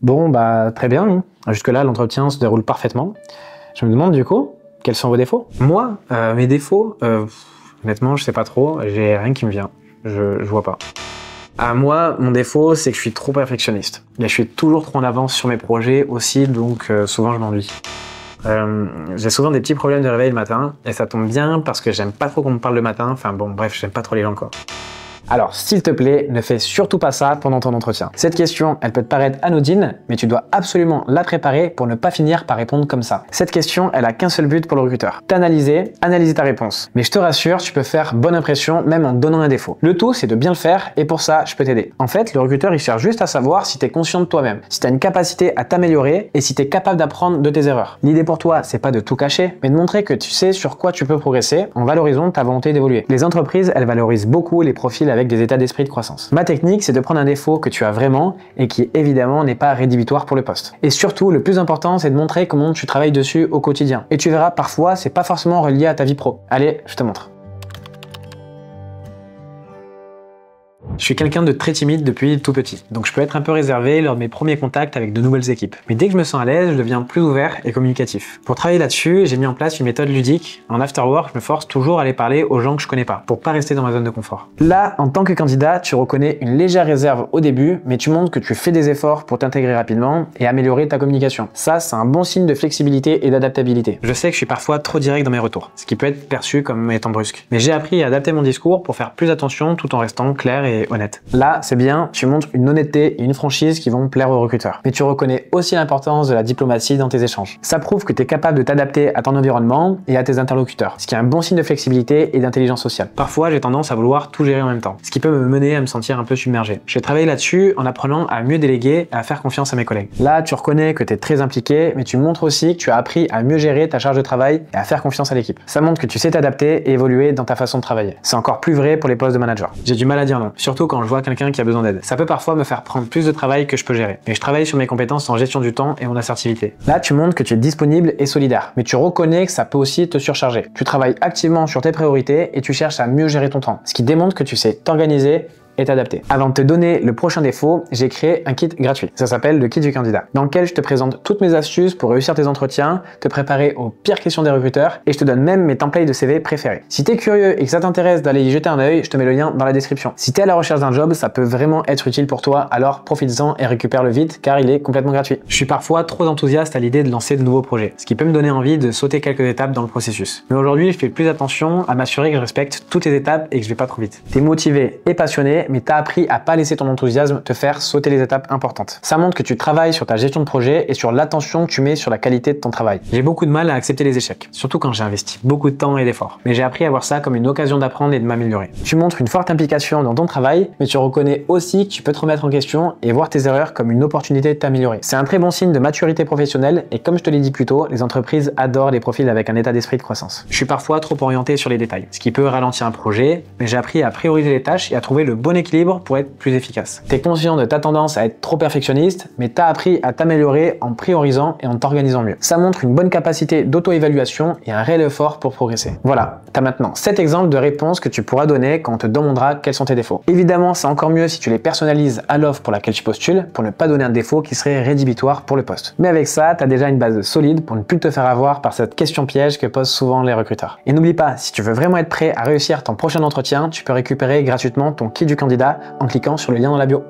Bon, bah très bien, hein. Jusque-là, l'entretien se déroule parfaitement. Je me demande du coup, quels sont vos défauts? Moi, mes défauts, honnêtement, je sais pas trop, j'ai rien qui me vient. Je vois pas. Moi, mon défaut, c'est que je suis trop perfectionniste. Et je suis toujours trop en avance sur mes projets aussi, donc souvent je m'ennuie. J'ai souvent des petits problèmes de réveil le matin, et ça tombe bien parce que j'aime pas trop qu'on me parle le matin, enfin bon, bref, j'aime pas trop les gens quoi. Alors, s'il te plaît, ne fais surtout pas ça pendant ton entretien. Cette question, elle peut te paraître anodine, mais tu dois absolument la préparer pour ne pas finir par répondre comme ça. Cette question, elle a qu'un seul but pour le recruteur. T'analyser, analyser ta réponse. Mais je te rassure, tu peux faire bonne impression même en donnant un défaut. Le tout, c'est de bien le faire et pour ça, je peux t'aider. En fait, le recruteur, il cherche juste à savoir si tu es conscient de toi-même, si tu as une capacité à t'améliorer et si tu es capable d'apprendre de tes erreurs. L'idée pour toi, c'est pas de tout cacher, mais de montrer que tu sais sur quoi tu peux progresser en valorisant ta volonté d'évoluer. Les entreprises, elles valorisent beaucoup les profils avec des états d'esprit de croissance. Ma technique, c'est de prendre un défaut que tu as vraiment et qui évidemment n'est pas rédhibitoire pour le poste. Et surtout, le plus important, c'est de montrer comment tu travailles dessus au quotidien. Et tu verras, parfois, c'est pas forcément relié à ta vie pro. Allez, je te montre. Je suis quelqu'un de très timide depuis tout petit, donc je peux être un peu réservé lors de mes premiers contacts avec de nouvelles équipes. Mais dès que je me sens à l'aise, je deviens plus ouvert et communicatif. Pour travailler là-dessus, j'ai mis en place une méthode ludique. En afterwork, je me force toujours à aller parler aux gens que je connais pas, pour pas rester dans ma zone de confort. Là, en tant que candidat, tu reconnais une légère réserve au début, mais tu montres que tu fais des efforts pour t'intégrer rapidement et améliorer ta communication. Ça, c'est un bon signe de flexibilité et d'adaptabilité. Je sais que je suis parfois trop direct dans mes retours, ce qui peut être perçu comme étant brusque. Mais j'ai appris à adapter mon discours pour faire plus attention tout en restant clair et honnête. Là, c'est bien, tu montres une honnêteté et une franchise qui vont plaire aux recruteurs. Mais tu reconnais aussi l'importance de la diplomatie dans tes échanges. Ça prouve que tu es capable de t'adapter à ton environnement et à tes interlocuteurs, ce qui est un bon signe de flexibilité et d'intelligence sociale. Parfois, j'ai tendance à vouloir tout gérer en même temps, ce qui peut me mener à me sentir un peu submergé. J'ai travaillé là-dessus en apprenant à mieux déléguer et à faire confiance à mes collègues. Là, tu reconnais que tu es très impliqué, mais tu montres aussi que tu as appris à mieux gérer ta charge de travail et à faire confiance à l'équipe. Ça montre que tu sais t'adapter et évoluer dans ta façon de travailler. C'est encore plus vrai pour les postes de manager. J'ai du mal à dire non, surtout quand je vois quelqu'un qui a besoin d'aide. Ça peut parfois me faire prendre plus de travail que je peux gérer. Mais je travaille sur mes compétences en gestion du temps et mon assertivité. Là, tu montres que tu es disponible et solidaire, mais tu reconnais que ça peut aussi te surcharger. Tu travailles activement sur tes priorités et tu cherches à mieux gérer ton temps, ce qui démontre que tu sais t'organiser et t'adapter. Avant de te donner le prochain défaut, j'ai créé un kit gratuit. Ça s'appelle le kit du candidat, dans lequel je te présente toutes mes astuces pour réussir tes entretiens, te préparer aux pires questions des recruteurs et je te donne même mes templates de CV préférés. Si t'es curieux et que ça t'intéresse d'aller y jeter un œil, je te mets le lien dans la description. Si t'es à la recherche d'un job, ça peut vraiment être utile pour toi, alors profites-en et récupère-le vite car il est complètement gratuit. Je suis parfois trop enthousiaste à l'idée de lancer de nouveaux projets, ce qui peut me donner envie de sauter quelques étapes dans le processus. Mais aujourd'hui, je fais plus attention à m'assurer que je respecte toutes les étapes et que je vais pas trop vite. T'es motivé et passionné, mais t'as appris à pas laisser ton enthousiasme te faire sauter les étapes importantes. Ça montre que tu travailles sur ta gestion de projet et sur l'attention que tu mets sur la qualité de ton travail. J'ai beaucoup de mal à accepter les échecs, surtout quand j'ai investi beaucoup de temps et d'efforts. Mais j'ai appris à voir ça comme une occasion d'apprendre et de m'améliorer. Tu montres une forte implication dans ton travail, mais tu reconnais aussi que tu peux te remettre en question et voir tes erreurs comme une opportunité de t'améliorer. C'est un très bon signe de maturité professionnelle et comme je te l'ai dit plus tôt, les entreprises adorent les profils avec un état d'esprit de croissance. Je suis parfois trop orienté sur les détails, ce qui peut ralentir un projet, mais j'ai appris à prioriser les tâches et à trouver le bon équilibre pour être plus efficace. Tu es conscient de ta tendance à être trop perfectionniste, mais tu as appris à t'améliorer en priorisant et en t'organisant mieux. Ça montre une bonne capacité d'auto-évaluation et un réel effort pour progresser. Voilà, tu as maintenant 7 exemples de réponses que tu pourras donner quand on te demandera quels sont tes défauts. Évidemment, c'est encore mieux si tu les personnalises à l'offre pour laquelle tu postules, pour ne pas donner un défaut qui serait rédhibitoire pour le poste. Mais avec ça, tu as déjà une base solide pour ne plus te faire avoir par cette question piège que posent souvent les recruteurs. Et n'oublie pas, si tu veux vraiment être prêt à réussir ton prochain entretien, tu peux récupérer gratuitement ton kit du candidat en cliquant sur le lien dans la bio.